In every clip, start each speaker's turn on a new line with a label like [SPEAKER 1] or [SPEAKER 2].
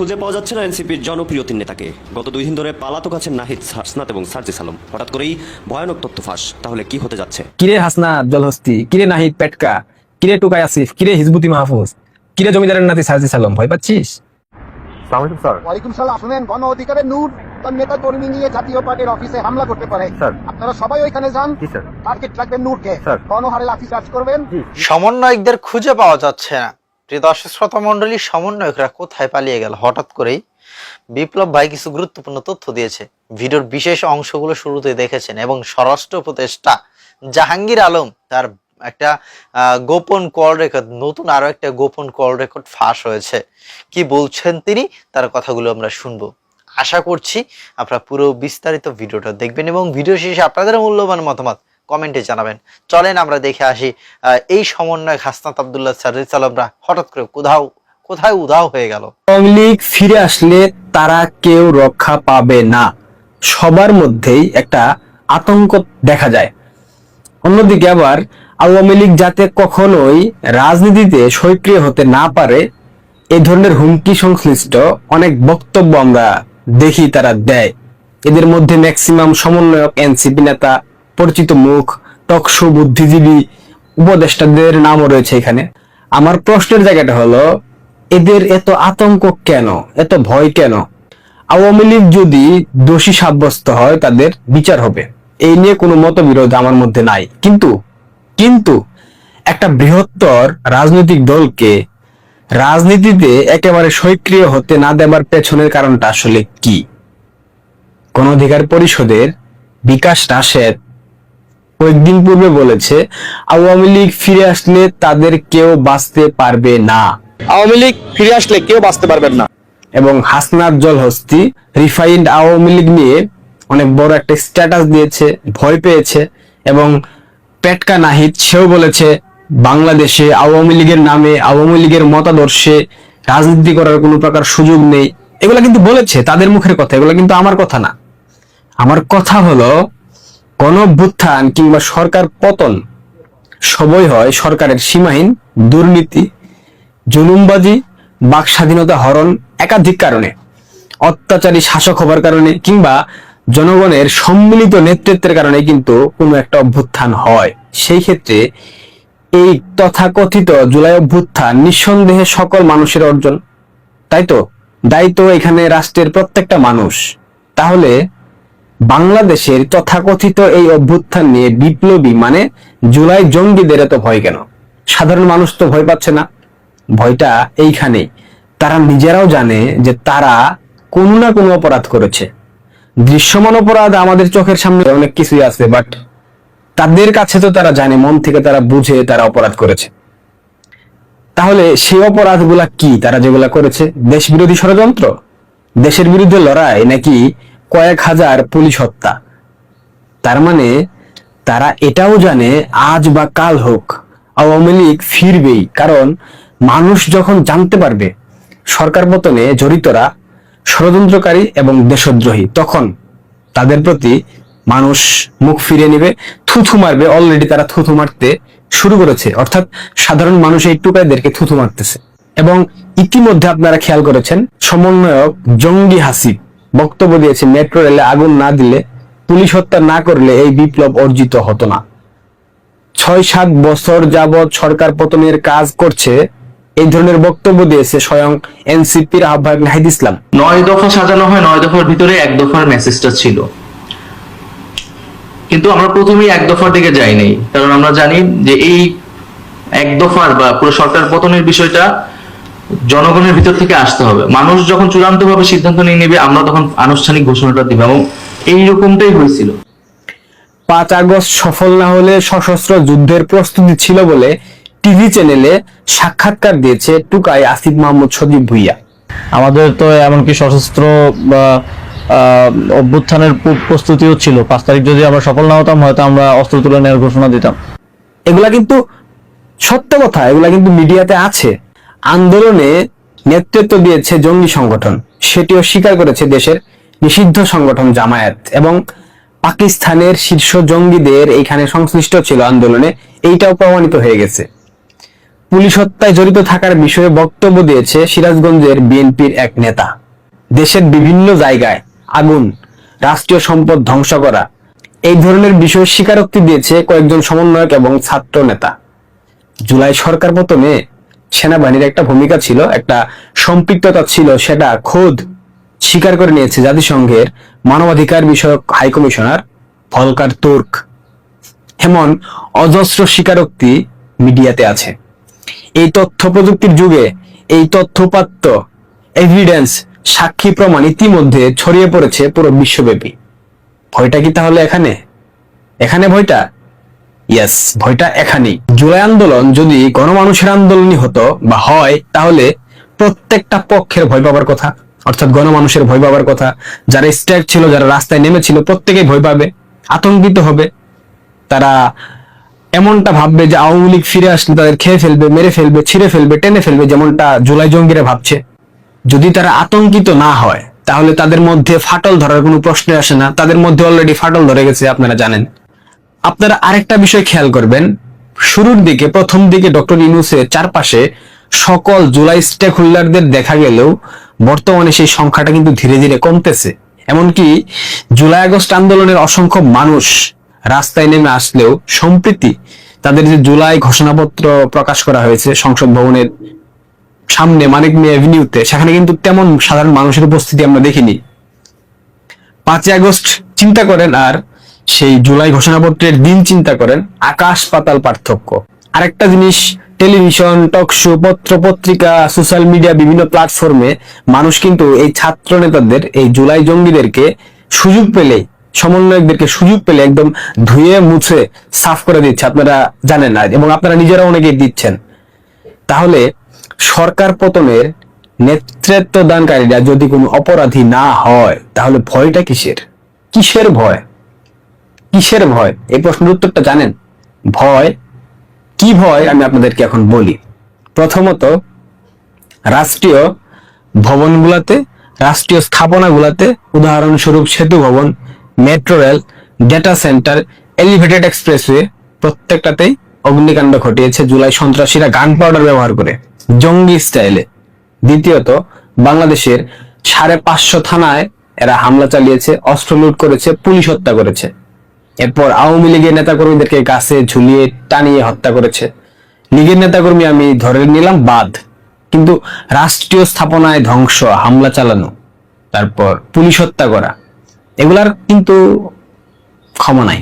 [SPEAKER 1] খুঁজে পাওয়া যাচ্ছে না এনসিপির জনপ্রিয় তিন নেতাকে। গত 2 দিন ধরে পালাতক আছেন নাহিদ, হাসনাত এবং সার্জিস আলম। হঠাৎ করেই ভয়ানক তথ্য ফাঁস। তাহলে কি হতে যাচ্ছে?
[SPEAKER 2] কিরে হাসনাত জলহস্তি, কিরে নাহিদ পেটকা, কিরে টুকাই আসিফ, কিরে হিজবুতি মাহফুজ, কিরে জমিদারের নাতি সার্জিস আলম, ভয় পাচ্ছিস?
[SPEAKER 3] ওয়ালাইকুম সালাম। শুনেন, গণ অধিকারের নূর তার নেতা কর্মী নিয়ে জাতীয় পার্টির অফিসে হামলা করতে পারে। আপনারা সবাই ওইখানে যান, টার্গেট রাখবেন নূরকে, গণহারে লাঠি চার্জ করবেন।
[SPEAKER 4] সমন্বয়কদের খুঁজে পাওয়া যাচ্ছে না। প্রিয় দর্শক শ্রোতা মণ্ডলী, সমন্বয়করা কোথায় পালিয়ে গেল? হঠাৎ করেই বিপ্লব ভাই কিছু গুরুত্বপূর্ণ তথ্য দিয়েছে। ভিডিওর বিশেষ অংশগুলো শুরুতে দেখেছেন এবং স্বরাষ্ট্র উপদেষ্টা জাহাঙ্গীর আলম তার একটা গোপন কল রেকর্ড, নতুন আরো একটা গোপন কল রেকর্ড ফাঁস হয়েছে। কি বলছেন তিনি, তার কথাগুলো আমরা শুনবো। আশা করছি আপনারা পুরো বিস্তারিত ভিডিওটা দেখবেন এবং ভিডিও শেষে আপনাদের মূল্যবান মতামত কমেন্টে জানাবেন। চলেন আমরা দেখে আসি এই সমন্বয় হাসনাত আব্দুল্লাহ সার্জিস আলমরা হঠাৎ করে কোথায় উধাও হয়ে গেল।
[SPEAKER 2] আওয়ামী লীগ ফিরে আসলে তারা কেউ রক্ষা পাবে না, সবার মধ্যেই একটা আতঙ্ক দেখা যায়। অন্যদিকে আবার আওয়ামী লীগ যাতে কখনোই রাজনীতিতে সক্রিয় হতে না পারে, এই ধরনের হুমকি সংশ্লিষ্ট অনেক বক্তব্য আমরা দেখি তারা দেয়। এদের মধ্যে ম্যাক্সিমাম সমন্বয়ক, এনসিপি নেতা, পরিচিত মুখ, টকশো বুদ্ধিজীবী, উপদেষ্টাদের নামও রয়েছে এখানে। আমার প্রশ্নের জায়গাটা হলো, এদের এত আতঙ্ক কেন, এত ভয় কেন? আওয়ামী লীগ যদি দোষী সাব্যস্ত হয় তাদের বিচার হবে, এই নিয়ে কোনো মতবিরোধ আমার মধ্যে নাই। কিন্তু একটা বৃহত্তর রাজনৈতিক দলকে রাজনীতিতে একেবারে সক্রিয় হতে না দেবার পেছনের কারণটা আসলে কি? গণ অধিকার পরিষদের বিকাশ রাশেদ কয়েকদিন পূর্বে বলেছে, আওয়ামী লীগ ফিরে আসলে তাদের কেউ বাঁচতে পারবে না।
[SPEAKER 5] আওয়ামী লীগ ফিরে আসলে কেউ বাঁচতে পারবেন না।
[SPEAKER 2] এবং হাসনাত জলহস্তি রিফাইন্ড আওয়ামী লীগ নিয়ে অনেক বড় একটা স্ট্যাটাস দিয়েছে, ভয় পেয়েছে। এবং পেটকা নাহিদ, সেও বলেছে বাংলাদেশে আওয়ামী লীগের নামে, আওয়ামী লীগের মতাদর্শে রাজনীতি করার কোনো প্রকার সুযোগ নেই। এগুলা কিন্তু বলেছে, তাদের মুখের কথা, এগুলা কিন্তু আমার কথা না। আমার কথা হলো, গণঅভ্যুত্থান কিংবা সরকার পতন সবই হয় সরকারের সীমাহীন দুর্নীতি, জুলুমবাজি, বাক স্বাধীনতা হরণ, একাধিক কারণে, অত্যাচারী শাসক হবার কারণে কিংবা জনগণের সম্মিলিত নেতৃত্বের কারণে কিন্তু কোনো একটা অভ্যুত্থান হয়। সেই ক্ষেত্রে এই তথাকথিত জুলাই অভ্যুত্থান নিঃসন্দেহে সকল মানুষের অর্জন, তাই তো? দায়িত্ব এখানে রাষ্ট্রের প্রত্যেকটা মানুষ। তাহলে বাংলাদেশের তথাকথিত এই অভ্যুত্থান নিয়ে বিপ্লবী মানে জুলাই জঙ্গিদের এত ভয় কেন? সাধারণ মানুষ তো ভয় পাচ্ছে না। ভয়টা এইখানেই, তারা নিজেরাও জানে যে তারা কোনো না কোনো অপরাধ করেছে। দৃশ্যমান অপরাধ আমাদের চোখের সামনে অনেক কিছুই আছে, বাট তাদের কাছে তো তারা জানে, মন থেকে তারা বুঝে তারা অপরাধ করেছে। তাহলে সেই অপরাধগুলা কি তারা যেগুলা করেছে? দেশ বিরোধী ষড়যন্ত্র, দেশের বিরুদ্ধে লড়াই, নাকি কয়েক হাজার পুলিশ হত্যা? তার মানে তারা এটাও জানে আজ বা কাল হোক আওয়ামী লীগ ফিরবেই। কারণ মানুষ যখন জানতে পারবে সরকার পতনে জড়িতরা ষড়যন্ত্রকারী এবং দেশদ্রোহী, তখন তাদের প্রতি মানুষ মুখ ফিরিয়ে নেবে, থুথু মারবে। অলরেডি তারা থুথু মারতে শুরু করেছে, অর্থাৎ সাধারণ মানুষ এই টুকাইদেরকে থুথু মারতেছে। এবং ইতিমধ্যে আপনারা খেয়াল করেছেন, সমন্বয়ক জঙ্গি হাসিব বক্তব্য দিয়েছে, মেট্রো রেলে আগুন না দিলে, পুলিশ হত্যা না করলে এই বিপ্লব অর্জিত হতো না। 6-7 বছর যাবৎ সরকার পতনের কাজ করছে, এই ধরনের বক্তব্য দিয়েছে স্বয়ং এনসিপির আহ্বায়ক নাহিদ ইসলাম।
[SPEAKER 6] 9 দফা সাজানো হয়, 9 দফার ভিতরে 1 দফার মেসেজটা ছিল, কিন্তু আমরা প্রথমেই 1 দফার দিকে যাই নাই। কারণ আমরা জানি যে এই 1 দফার বা পুরো সরকার পতনের বিষয়টা জনগণের ভিতর থেকে আসতে হবে। মানুষ যখন চূড়ান্তভাবে সিদ্ধান্ত নিয়ে নেবে, আমরা তখন আনুষ্ঠানিক ঘোষণাটা দিব, এবং এইরকমটাই হয়েছিল।
[SPEAKER 2] 5 আগস্ট সফল না হলে সশস্ত্র যুদ্ধের প্রস্তুতি ছিল বলে টিভি চ্যানেলে সাক্ষাৎকার দিয়েছে টুকাই আসিফ মাহমুদ সজীব ভুইয়া।
[SPEAKER 5] আমাদের তো এমনকি সশস্ত্র বা অভ্যুত্থানের প্রস্তুতিও ছিল। 5 তারিখ যদি আমরা সফল না হতাম, হয়তো আমরা অস্ত্র তুলে নেওয়ার ঘোষণা দিতাম।
[SPEAKER 2] এগুলা কিন্তু সত্য কথা, এগুলা কিন্তু মিডিয়াতে আছে। আন্দোলনে নেতৃত্ব দিয়েছে জঙ্গি সংগঠন, সেটিও স্বীকার করেছে দেশের নিষিদ্ধ সংগঠন জামায়াত। এবং পাকিস্তানের শীর্ষ জঙ্গিদের এইখানে সংশ্লিষ্ট ছিল আন্দোলনে, এইটাও প্রমাণিত হয়ে গেছে। পুলিশ হত্যায় জড়িত থাকার বিষয়ে বক্তব্য দিয়েছে সিরাজগঞ্জের বিএনপির এক নেতা। দেশের বিভিন্ন জায়গায় আগুন, রাষ্ট্রীয় সম্পদ ধ্বংস করা, এই ধরনের বিষয়ে স্বীকারোক্তি দিয়েছে কয়েকজন সমন্বয়ক এবং ছাত্র নেতা। জুলাই সরকার পতনে সেনাবাহিনীর একটা ভূমিকা ছিল, একটা সম্পৃক্ততা ছিল, সেটা খোদ স্বীকার করে নিয়েছে জাতিসংঘের মানবাধিকার বিষয়ক হাই কমিশনার ভলকার তুর্ক। এমন অজস্র স্বীকারোক্তি মিডিয়াতে আছে। এই তথ্য প্রযুক্তির যুগে এই তথ্যপাত্য, এভিডেন্স, সাক্ষী প্রমাণ ইতিমধ্যে ছড়িয়ে পড়েছে পুরো বিশ্বব্যাপী। ভয়টা কি তাহলে এখানে ভয়টা? ইয়েস, ভয়টা এখানেই। জুলাই আন্দোলন যদি গণমানুষের আন্দোলনই হতো বা হয়, তাহলে প্রত্যেকটা পক্ষের ভয় পাবার কথা, অর্থাৎ গণমানুষের ভয় পাবার কথা। যারা স্ট্রাইক ছিল, যারা রাস্তায় নেমেছিল, প্রত্যেকেই ভয় পাবে, আতঙ্কিত হবে। তারা এমনটা ভাববে যে আওয়ামী লীগ ফিরে আসলে তাদের খেয়ে ফেলবে, মেরে ফেলবে, ছিঁড়ে ফেলবে, টেনে ফেলবে, যেমনটা জুলাই জঙ্গিরা ভাবছে। যদি তারা আতঙ্কিত না হয়, তাহলে তাদের মধ্যে ফাটল ধরার কোনো প্রশ্ন আসে না। তাদের মধ্যে অলরেডি ফাটল ধরে গেছে, আপনারা জানেন। আপনারা আরেকটা বিষয় খেয়াল করবেন, শুরুর দিকে, প্রথম দিকে ডক্টর ইউনূসের চারপাশে সকল জুলাই স্টেক হোল্ডারদের দেখা গেলেও বর্তমানে সেই সংখ্যাটা কিন্তু ধীরে ধীরে কমতেছে। এমনকি জুলাই আগস্ট আন্দোলনের অসংখ্য মানুষ রাস্তায় নেমে আসলেও সম্প্রতি তাদের যে জুলাই ঘোষণাপত্র প্রকাশ করা হয়েছে সংসদ ভবনের সামনে মানিক মিয়া এভিনিউতে, সেখানে কিন্তু তেমন সাধারণ মানুষের উপস্থিতি আমরা দেখিনি। 5 আগস্ট চিন্তা করেন আর সেই জুলাই ঘোষণাপত্রের দিন চিন্তা করেন, আকাশ পাতাল পার্থক্য। আরেকটা জিনিস, টেলিভিশন, টক শো, পত্র পত্রিকা, সোশ্যাল মিডিয়া, বিভিন্ন প্ল্যাটফর্মে মানুষ কিন্তু এই ছাত্র নেতাদের, এই জুলাই জঙ্গিদেরকে সুযোগ পেলে, সমন্বয়কদেরকে সুযোগ পেলে একদম ধুয়ে মুছে সাফ করে দিচ্ছে। আপনারা জানেন না, এবং আপনারা নিজেরা অনেকেই দিচ্ছেন। তাহলে সরকার পতনের নেতৃত্ব দানকারীরা যদি কোনো অপরাধী না হয়, তাহলে ভয়টা কিসের? কিসের ভয়? কিসের ভয়? এই প্রশ্নের উত্তরটা জানেন? ভয় কি ভয় আমি আপনাদেরকে এখন বলি। প্রথমত, রাষ্ট্রীয় ভবনগুলোতে, রাষ্ট্রীয় স্থাপনাগুলোতে, উদাহরণস্বরূপ সেতু ভবন, metro rail, data centre, elevated expressway, প্রত্যেকটাতেই অগ্নিকাণ্ড ঘটিয়েছে জুলাই সন্ত্রাসীরা গান পাউডার ব্যবহার করে, জঙ্গি স্টাইলে। দ্বিতীয়ত, বাংলাদেশের 550 থানায় এরা হামলা চালিয়েছে, অস্ত্র লুট করেছে, পুলিশ হত্যা করেছে। এরপর আওয়ামী লীগের নেতাকর্মীদেরকে গাছে ঝুলিয়ে টানিয়ে হত্যা করেছে। লীগের নেতাকর্মী আমি ধরে নিলাম বাদ, কিন্তু রাষ্ট্রীয় স্থাপনায় ধ্বংস, হামলা চালানো, তারপর পুলিশ হত্যা করা, এগুলার কিন্তু ক্ষমা নাই।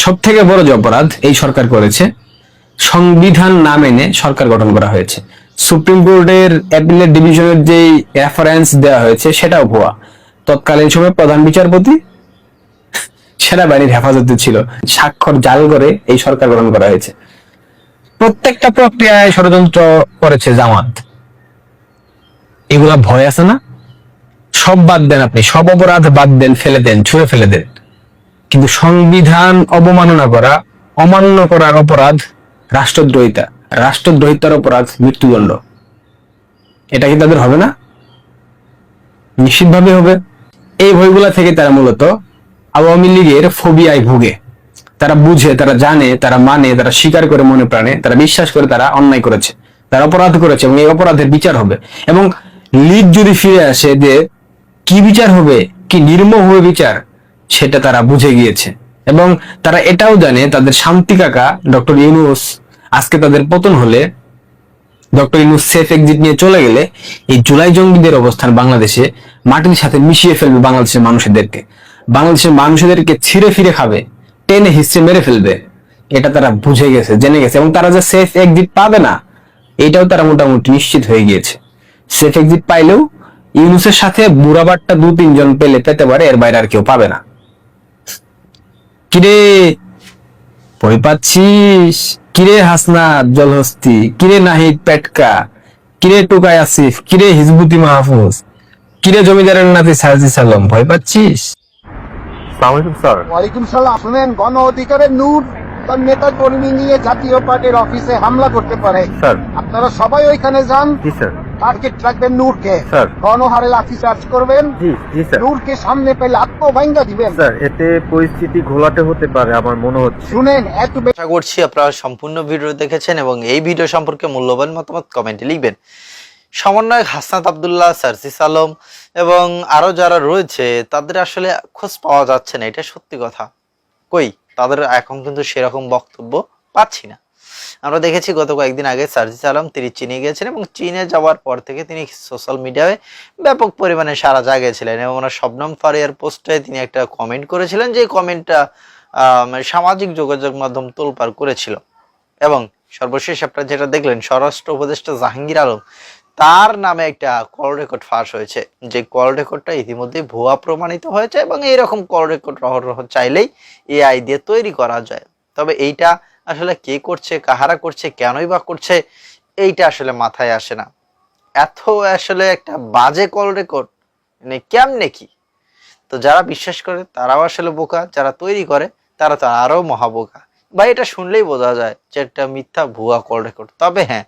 [SPEAKER 2] সব থেকে বড় যে অপরাধ এই সরকার করেছে, সংবিধান না মেনে সরকার গঠন করা হয়েছে। সুপ্রিম কোর্টের অ্যাপিলেট ডিভিশনের যে রেফারেন্স দেওয়া হয়েছে সেটাও ভুয়া। তৎকালীন সময় প্রধান বিচারপতি সেনাবাহিনীর হেফাজতে ছিল, স্বাক্ষর জাল করে এই সরকার গঠন করা হয়েছে। প্রত্যেকটা প্রক্রিয়ায় ষড়যন্ত্র করেছে জামাত। এগুলা ভয় আছে না? সব বাদ দেন, আপনি সব অপরাধ বাদ দেন, ফেলে দেন, ছুঁড়ে ফেলে দেন, কিন্তু সংবিধান অবমাননা করা, অমান্য করার অপরাধ রাষ্ট্রদ্রোহিতা, রাষ্ট্রদ্রোহিতার অপরাধ মৃত্যুদণ্ড। এটা কি তাদের হবে না? নিশ্চিতভাবে হবে। এই ভয়গুলা থেকে তারা মূলত আওয়ামী লীগের ফোবিয়ায় ভুগে। তারা বুঝে, তারা জানে, তারা মানে, তারা স্বীকার করে মনে প্রাণে, তারা বিশ্বাস করে তারা অন্যায় করেছে, তারা অপরাধ করেছে, এবং এই অপরাধের বিচার হবে। এবং লীগ যদি ফিরে আসে, যে কি বিচার হবে, কি নির্মম হবে বিচার, সেটা তারা বুঝে গিয়েছে। এবং তারা এটাও জানে, তাদের শান্তি কাকা ডক্টর ইউনূস আজকে তাদের পতন হলে, ডক্টর ইউনূস সেফ এক্সিট নিয়ে চলে গেলে, এই জুলাই জঙ্গিদের অবস্থান বাংলাদেশে মাটির সাথে মিশিয়ে ফেলবে বাংলাদেশের মানুষদেরকে, বাংলাদেশের মানুষদেরকে ছিঁড়ে ফিরে খাবে, টেনে হিস্ট্রি মেরে ফেলবে। এটা তারা বুঝে গেছে, জেনে গেছে, এবং তারা যে সেফ এক্সিট পাবে না, এটাও তারা মোটামুটি নিশ্চিত হয়ে গিয়েছে। সেফ এক্সিট পাইলেও ইউনূসের সাথে বুড়াবাট্টা 2-3 জন পেতে পারে, এর বাইরে আর কেউ পাবে না। কিরে ভয় পাচ্ছিস? কিরে হাসনাত জলহস্তি, কিরে নাহিদ পেটকা, কিরে টুকাই আসিফ, কিরে হিজবুতি মাহফুজ, কিরে জমিদারের নাতি সার্জিস আলম, ভয় পাচ্ছিস?
[SPEAKER 3] ওয়ালাইকুম সালাম। শুনেন, গণ অধিকারের নূর তার নেতা কর্মী নিয়ে জাতীয় পার্টির অফিসে হামলা করতে পারে। আপনারা সবাই ওইখানে যান। টার্গেট রাখবেন নূরকে
[SPEAKER 7] স্যার।
[SPEAKER 3] গণহারে লাঠি চার্জ করবেন
[SPEAKER 7] জি জি স্যার।
[SPEAKER 3] নূরকে সামনে পেলে আত্মভাঙ্গা দিবেন
[SPEAKER 7] স্যার এতে পরিস্থিতি ঘোলাটে হতে পারে আমার মনে হচ্ছে।
[SPEAKER 3] শুনেন এত
[SPEAKER 4] আশা করছি আপনারা সম্পূর্ণ ভিডিও দেখেছেন এবং এই ভিডিও সম্পর্কে মূল্যবান মতামত কমেন্টে লিখবেন। সমন্বয়ক হাসনাত আব্দুল্লাহ, সার্জিস আলম এবং আরো যারা রয়েছে তাদের আসলে খোঁজ পাওয়া যাচ্ছে না, এটা সত্যি কথা। কই তাদের এখন কিন্তু সেরকম বক্তব্য পাচ্ছি না। আমরা দেখেছি গত কয়েকদিন আগে সার্জিস আলম তিনি চীনে গিয়েছেন এবং চীনে যাওয়ার পর থেকে তিনি সোশ্যাল মিডিয়ায় ব্যাপক পরিমাণে সাড়া জাগিয়েছিলেন এবং ওনার শবনম ফারিয়ার পোস্টে তিনি একটা কমেন্ট করেছিলেন, যে কমেন্টটা সামাজিক যোগাযোগ মাধ্যম তোলপাড় করেছিল। এবং সর্বশেষ আপনারা যেটা দেখলেন, স্বরাষ্ট্র উপদেষ্টা জাহাঙ্গীর আলম তার নামে একটা কল রেকর্ড ফাঁস হয়েছে, যে কল রেকর্ডটা ইতিমধ্যে ভুয়া প্রমাণিত হয়েছে এবং এইরকম কল রেকর্ড চাইলেই এআই দিয়ে তৈরি করা যায়। তবে এইটা আসলে কে করছে, কাহারা করছে, কেনই বা করছে, এইটা আসলে মাথায় আসে না। এত আসলে একটা বাজে কল রেকর্ড মানে কেমনে কি? তো যারা বিশ্বাস করে তারাও আসলে বোকা, যারা তৈরি করে তারা তো আরো মহাবোকা। বা এটা শুনলেই বোঝা যায় যে একটা মিথ্যা ভুয়া কল রেকর্ড। তবে হ্যাঁ,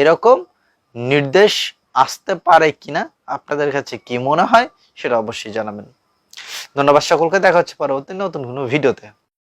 [SPEAKER 4] এরকম নির্দেশ আসতে পারে কিনা আপনাদের কাছে কি মনে হয় সেটা অবশ্যই জানাবেন। ধন্যবাদ সকলকে, দেখা হচ্ছে পরবর্তী নতুন কোনো ভিডিওতে।